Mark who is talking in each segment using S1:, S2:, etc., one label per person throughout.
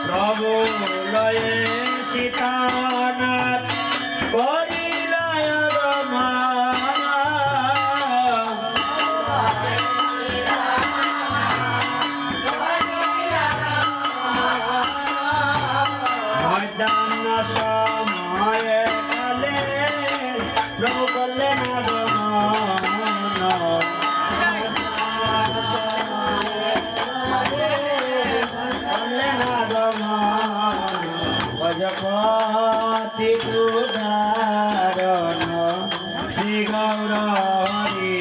S1: প্রভু লয়ে সীতানাথ করিলায় রমানা ময়দান সময়ে কালে প্রভু করলেন আগমন ভজপতি উদাহরণ শ্রী গৌরী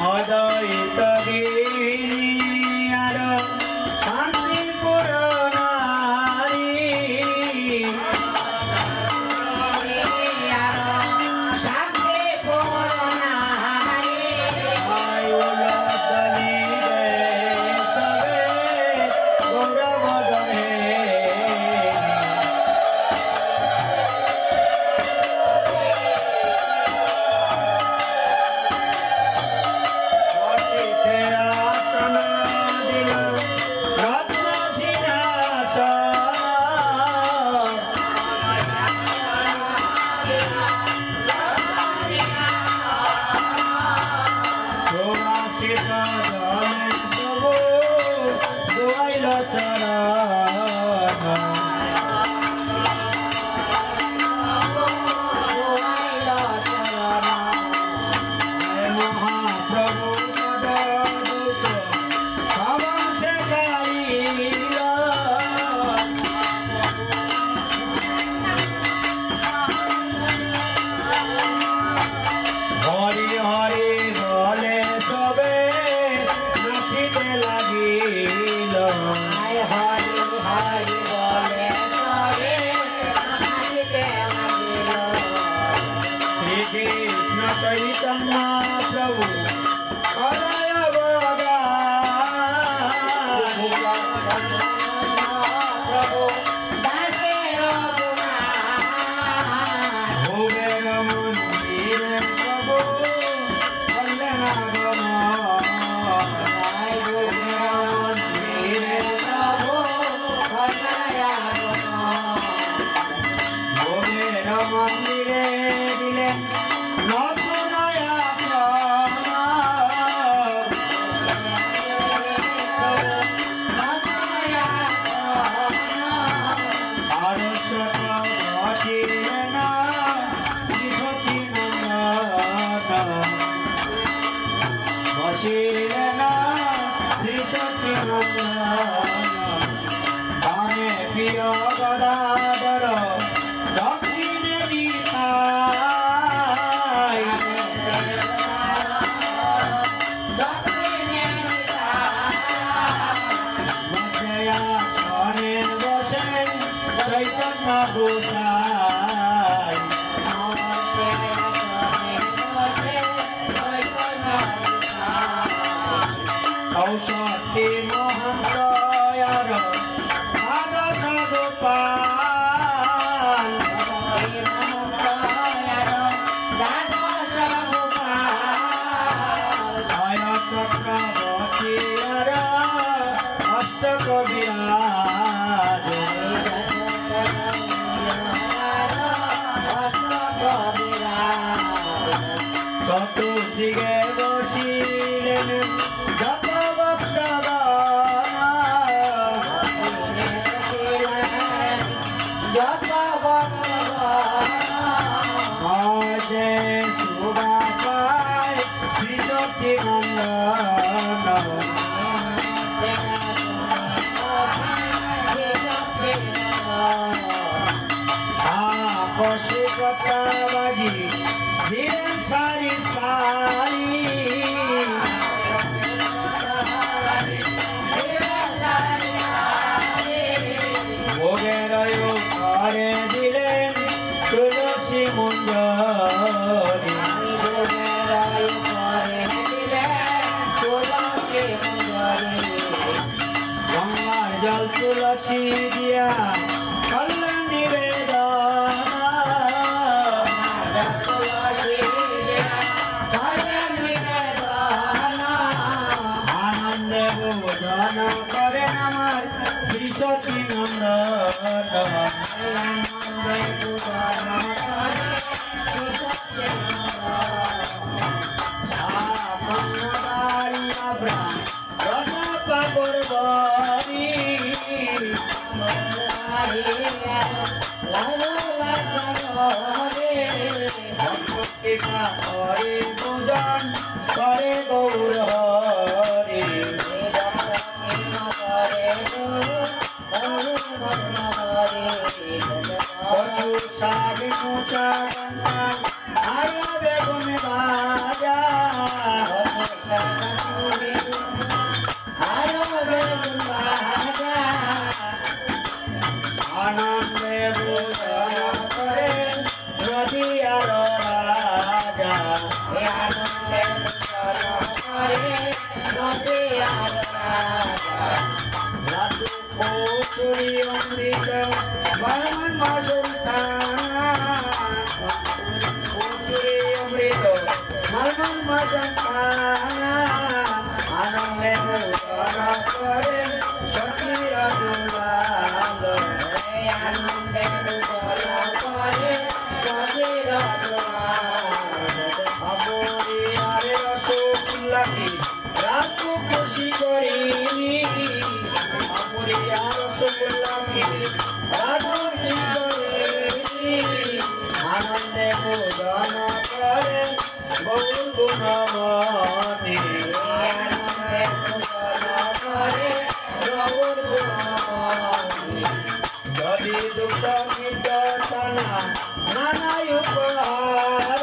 S1: অদ্বৈত গিরিয়ার শান্তিপুর নারী चैतन्य प्रभु अदय प्रभु दासेर भोगेर मंदिर प्रभु मंदिरे दिलेन गदाधर दक्षिण मध्या बसे चैतन्य गोसाई औषधि महंत कविराज রসিকে বসিলেন যত ভক্তগণ যে শুভা পায় শ্রী সত্যি নন্দন সাকসে কটাবাজি ধীরে সারি সারি ভোগের করে দিলেন তুলসী মঞ্জরি গঙ্গার জল তুলসী দিয়া করলেন নিবেদন আনন্দে ভোজন করেন আমার শ্রী সতী নন্দন হরে পূজন করে গৌর হরে কচু শাক মোচা আর বেগুন ভাজা আনন্দে ভোজন করে নদী আর রাজা রাজু কচুরি অমৃত বামন মাসুর কচুরি অমৃত বামন মাসুর আনন্দে ভোজন করে সখী রাজুলাল রাজু খুশি করিনি আনন্দে ভোজন করে গৌর গুণমণি যদি দুঃখ নির্যাতনা নানা উপহার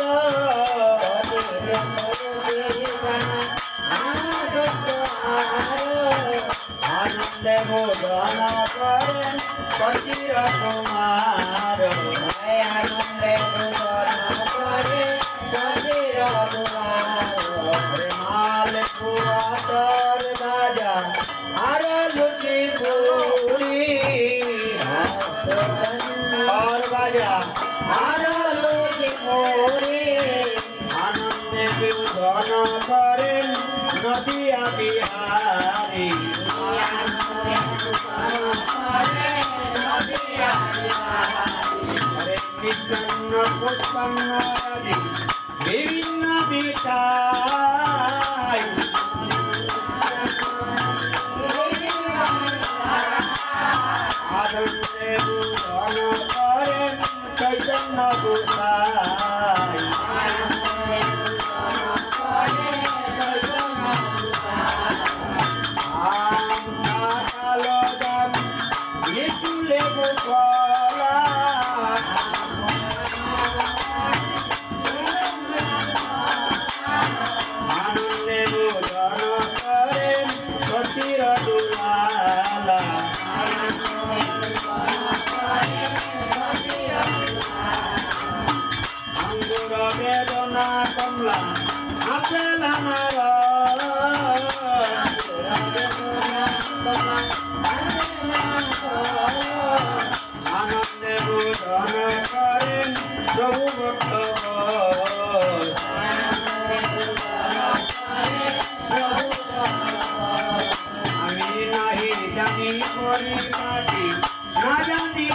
S1: আনন্দে ভোজন করেন সচির কুমার মাল পুয়াতর বাজা আর লুচি পুরি और बाजा आनंदे विधन करें नदिया बिहारी हरे कृष्ण पुष्पन्न विभिन्न विचार आनंदे विधन करें चैतन्य गोसाई आनंदे भोजन करें सचिर दुलाला अंगुर वेदना कमला आपेल आनंदे भोजन करें प्रभु भक्त আমি নাহি জানি পরিপাটি না জানি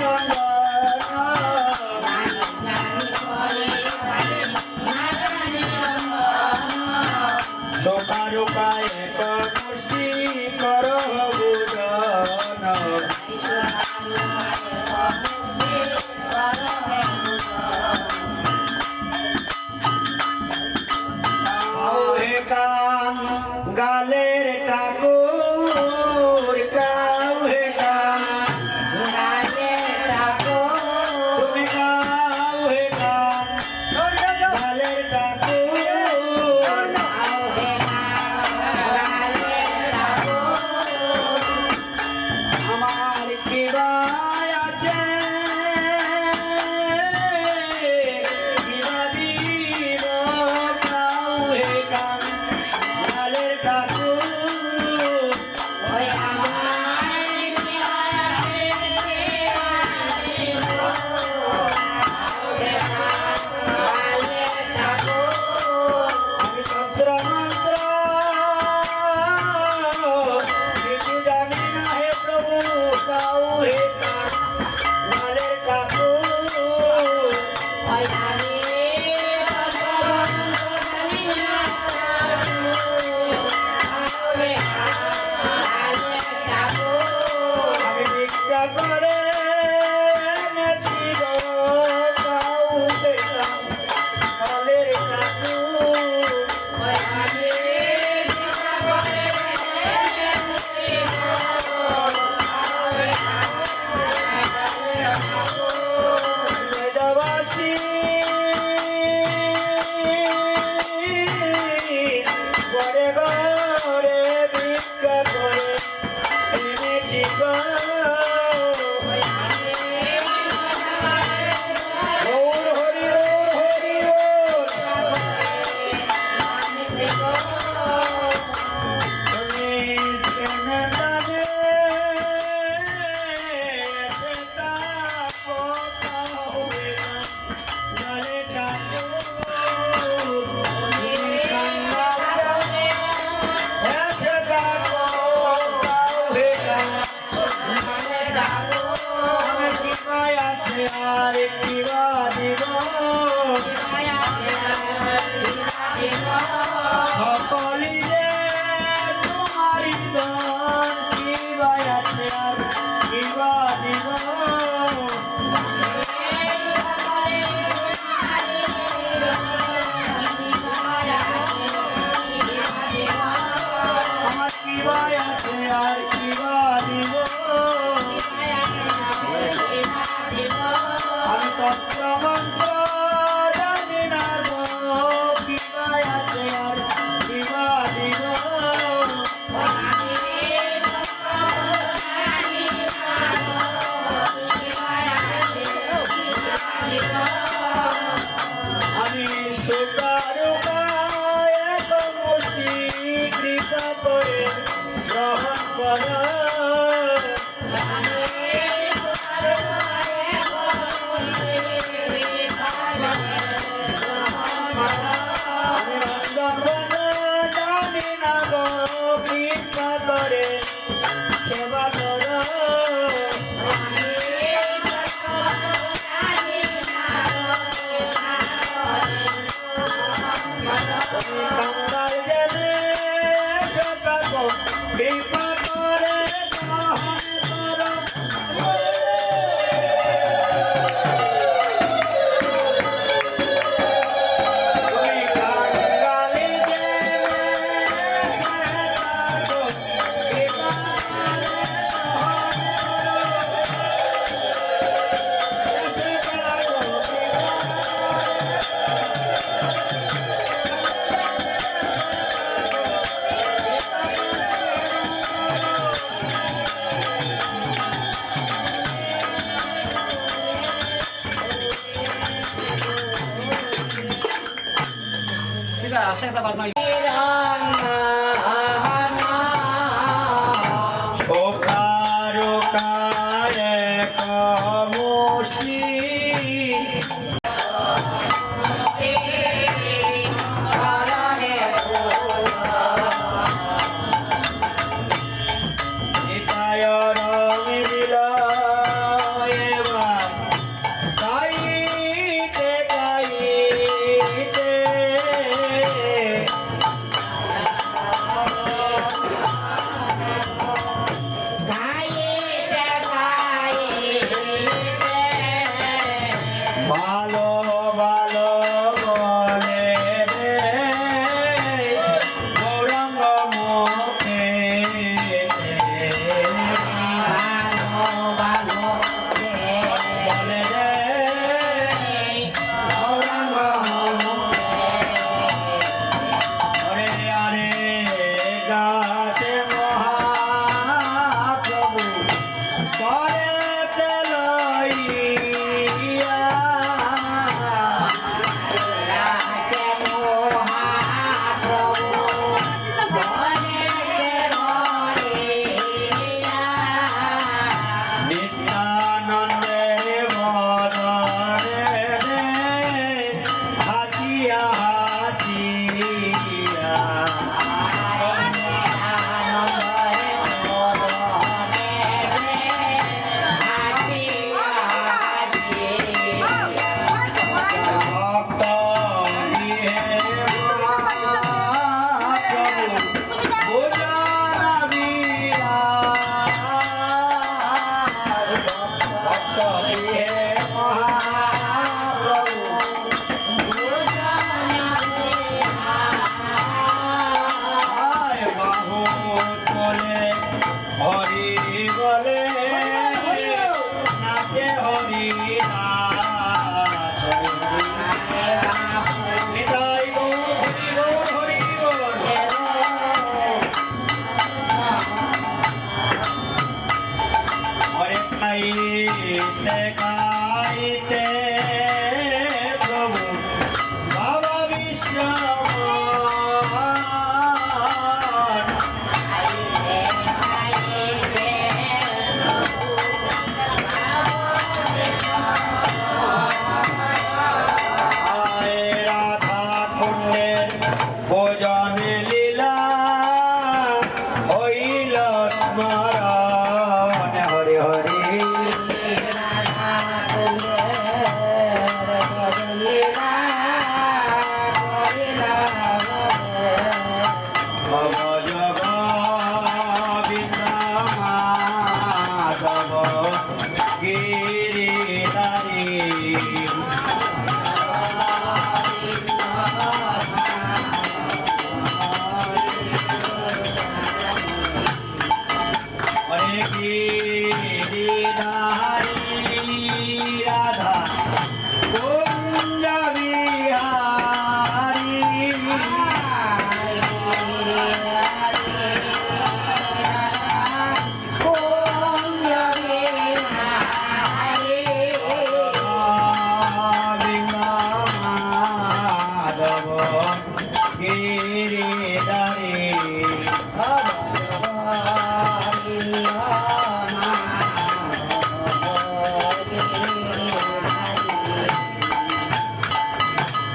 S1: গিরিধারী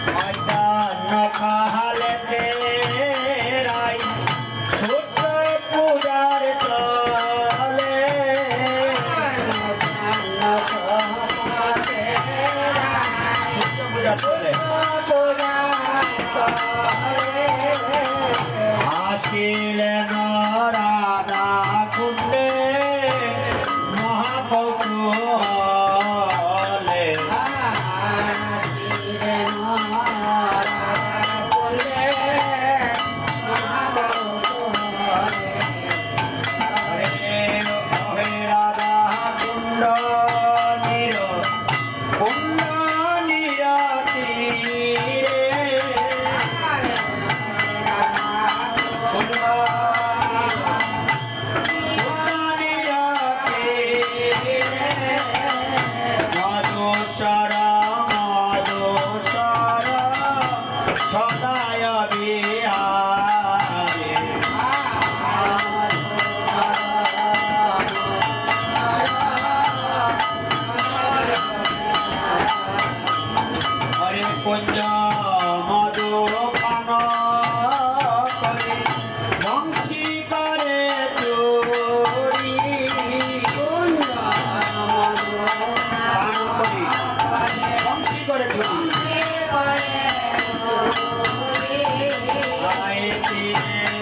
S1: ময়দান খালেতে রাই সূর্য পূজার চলে সূর্য পূজার চলে আসিলেন রাধা কুণ্ডে মহাকৌতূহলে হে রাধা কুণ্ড নীর কুণ্ড নীরতীরে মধুসর মধুসর সদায় বিহারে হরে কুঞ্জ মধু পান করে বংশী করে চোরি পান করি বংশী করে চোরি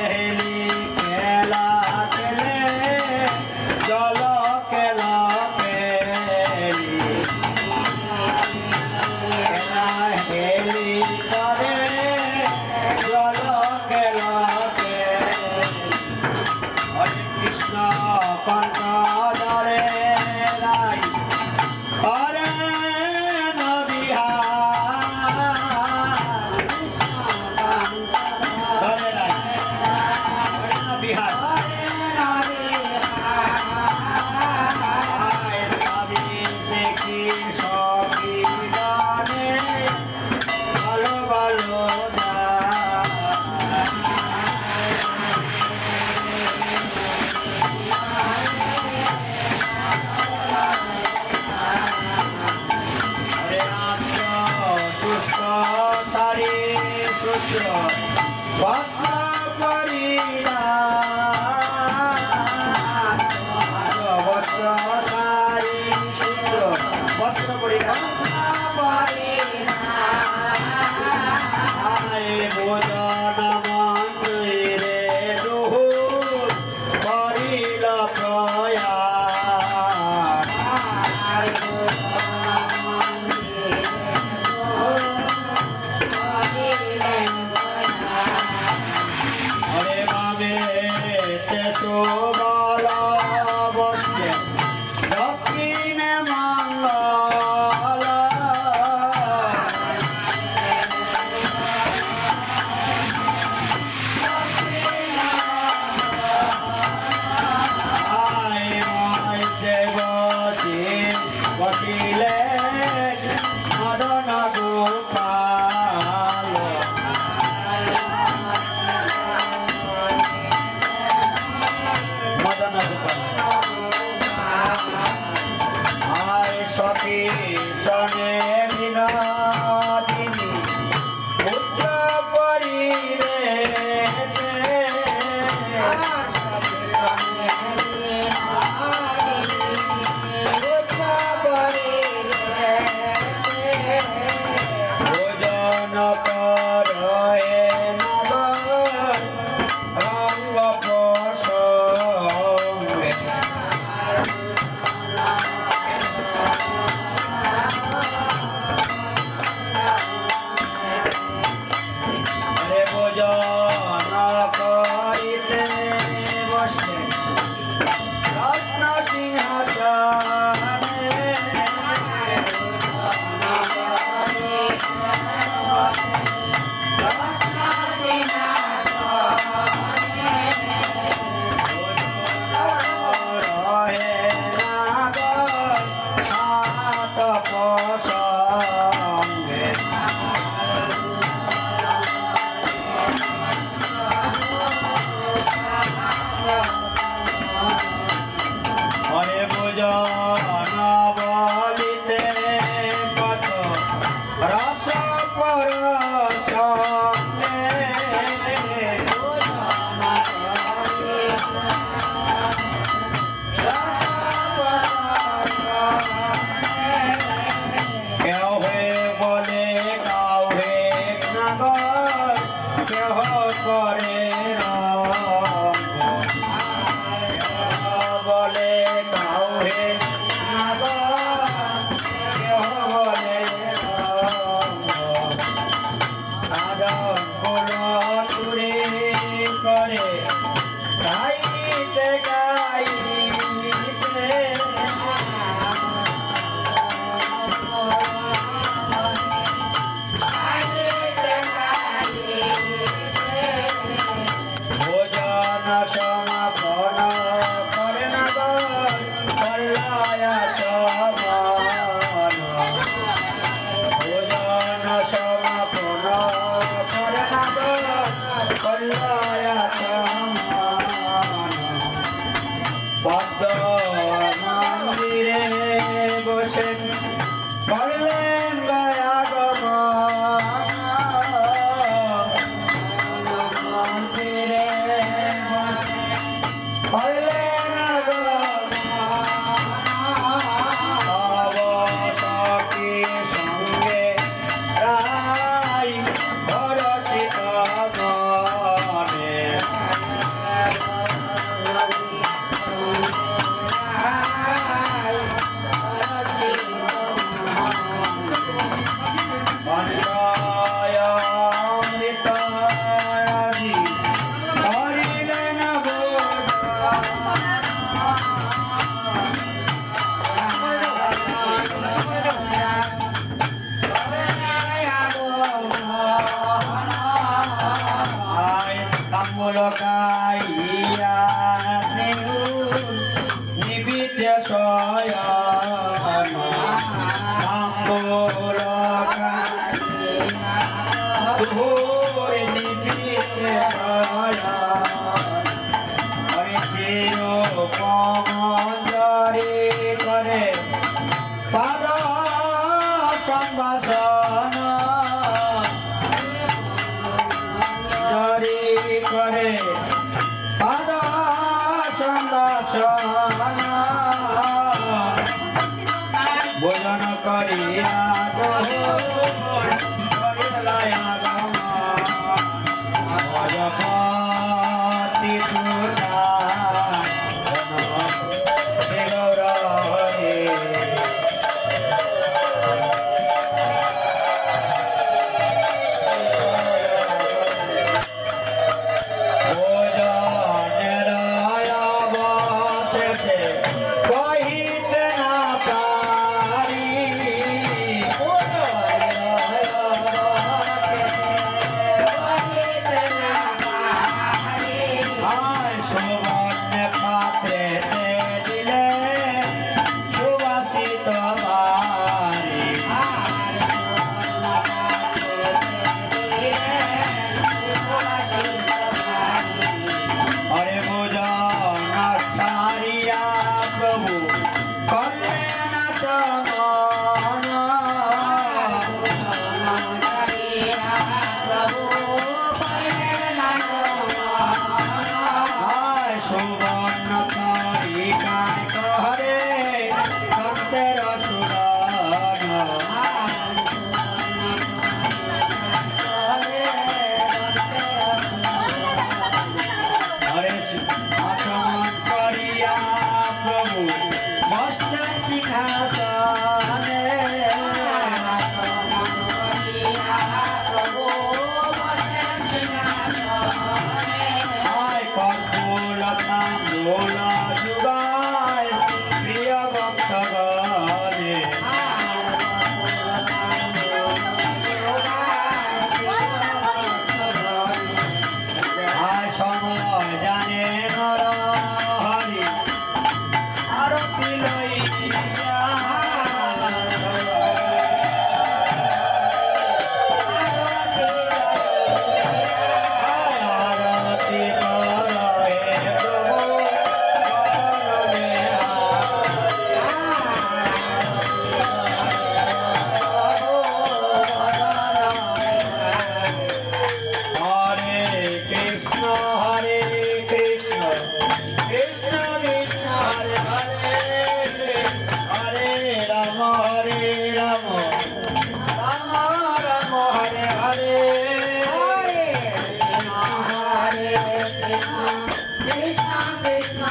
S1: হেলি খেলা খেলে জল খেলা খেলি খেলা হেলি করে জল খেলা খেলি হরে কৃষ্ণ কণ্ঠ ধরে রাই হরে নবিহার ধরে রাই হরে নবিহার আয় নবী দেখি সখী গানে ভালো ভালো হরে রাত্র সুস্থ সারি সূত্র বস্ত্র পরিধান বস্ত্র সারি সূত্র বস্ত্র পরিধান আয় ভোজন মন্দিরে দুহু করিল প্রয়াণ হরে বাবে তেসোবল বসে দক্ষিণে মঙ্গল আয় মধ্যে বসিলে মদন গোপাল মদন গোপাল আয় সখী সনে বিনোদিনী পুত্র পরিবেশে ভোজন কর হে নগর রঙ্গ প্রসঙ্গে হরে ভোজন কেহ করে বলে কাউরে কেহ বলে তুরে করে গাইতে গাইতে ভোজন সমাপন করে না কল্যায়া চমন ভোজন সমাপন করে না কল্যায়া চমন পদ্ম মন্দিরে বসে করলেন গয়াগমন মন্দিরে বসে করলেন সখী সঙ্গে রাই ভরসিত মনে অমৃতাজি করিলেন তাম্বুলকাইয়া নিবিত শয়ন তাম্বুলকাইয়া তোর নিবিত শয়ন হরে চির কমঞ্জরি করে পাদ সম্ভাষণ জরি করে পাদ সম্ভাষণ ভোজন করিয়া ভজপতি পুরা হরে কহিতে না পারি Hare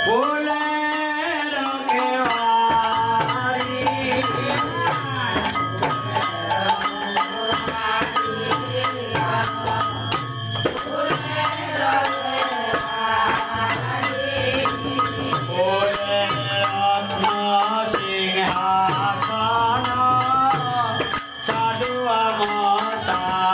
S1: ফুলের কেওয়ারি সিংহাসন চালুয়া মশারি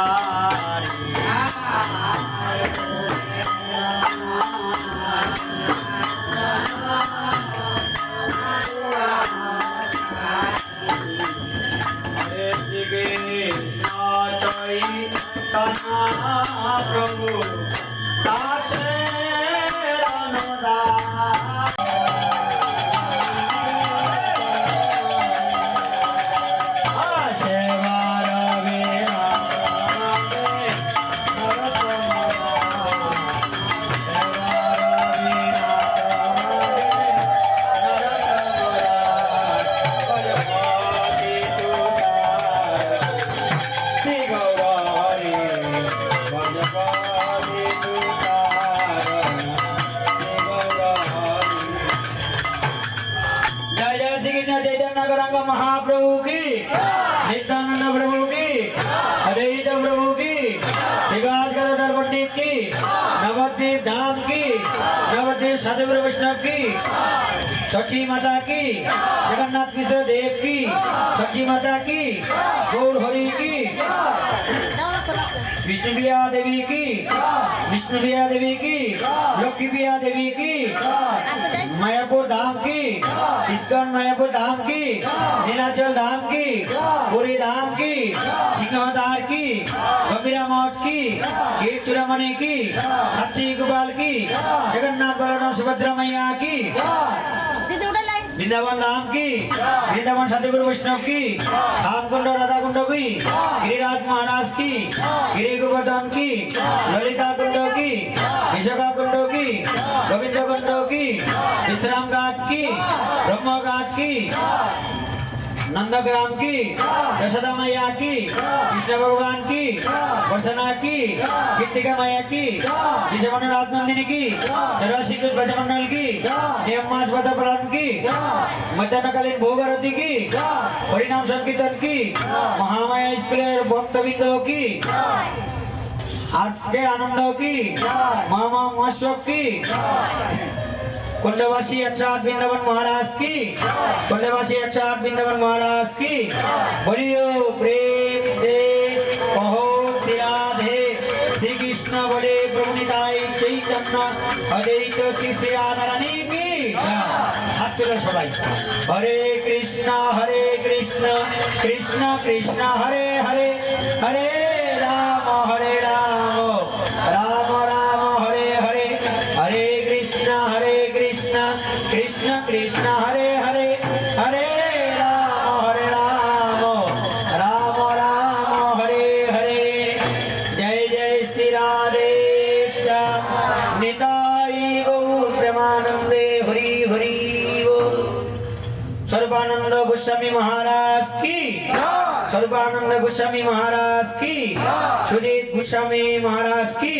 S1: হরে শ্রী কৃষ্ণ চৈতন্য প্রভু দাসে অনুদান जय जय श्री कृष्ण चैतन्य गौरांग महाप्रभु की नित्यानंद प्रभु की अद्वैत प्रभु की श्रीवास गदाधर पंडित की नवद्वीप धाम की नवद्वीप साधुगुरु वैष्णव की सची माता की जगन्नाथ मिश्र देव की सची माता की गौर हरि की विष्णुप्रिया देवी की विष्णुप्रिया देवी की लक्ष्मीप्रिया देवी की मायापुर धाम की इस्कॉन मायापुर धाम की नीलाचल धाम की पुरी धाम की सिंहदार की गंभीरा मठ की गेट चूड़ामणि की सच्ची गोपाल की जगन्नाथ बलराम सुभद्रा मैया की वृंदावन धाम की वृंदावन साधुगुरु वैष्णव की श्यामकुंड राधा कुंड की गिरिराज महाराज की गिरि गोवर्धन की ललिता कुंड की विशाखा कुंड की गोविंद कुंड की विश्राम घाट की ब्रह्म घाट की नंदग्राम की यशोदा मैया की कृष्ण भगवान की वसना की कीर्तिका मैया की विजयमन राजनंदिनी की जराशिकुज भजमंडल की नियमाज बदपरान की मध्यान्हकालीन भोग आरती की परिणाम संकीर्तन की महामाया स्कूलेर भक्तबिंदों की आर्ट्स के आनंदों की मामा महोत्सव की कुंडवासी अक्षात वृंदावन महाराज की कुंडवासी अक्षात वृंदावन महाराज की बोलियो प्रेम से कहो श्री राधे श्री कृष्ण बड़े प्रभु निताई चैतन्य अद्वैत श्री श्री राधा रानी की हाथ तुलो सबाई हरे कृष्ण कृष्ण कृष्ण हरे हरे हरे राम राम राम हरे हरे हरे कृष्ण कृष्ण कृष्ण हरे हरे हरे राम राम राम हरे हरे जय जय श्री राधे श्याम निताई गौर प्रेमानंदे हरि हरि बोल सर्वानंद गोस्वामी महाराज की सर्वानंद गोस्वामी महाराज की सुजीत गोस्वामी महाराज की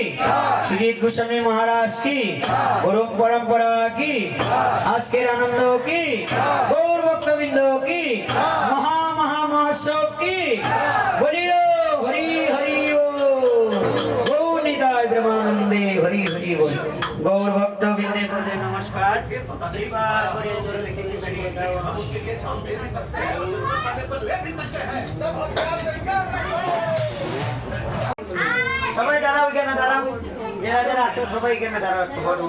S1: सुजीत गोस्वामी महाराज की गुरु परंपरा की आज के आनंदों की गौर भक्तबिंदों की महा महा महोत्सव की बोलियो हरि हरि गौर निताय ब्रह्मानंदे हरि हरि बोल गौर भक्तबिंदे को दे नमस्कार সবাই দাঁড়াও কেন দাঁড়াও যারা যারা আছো সবাই কেন দাঁড়াও একটু ফটো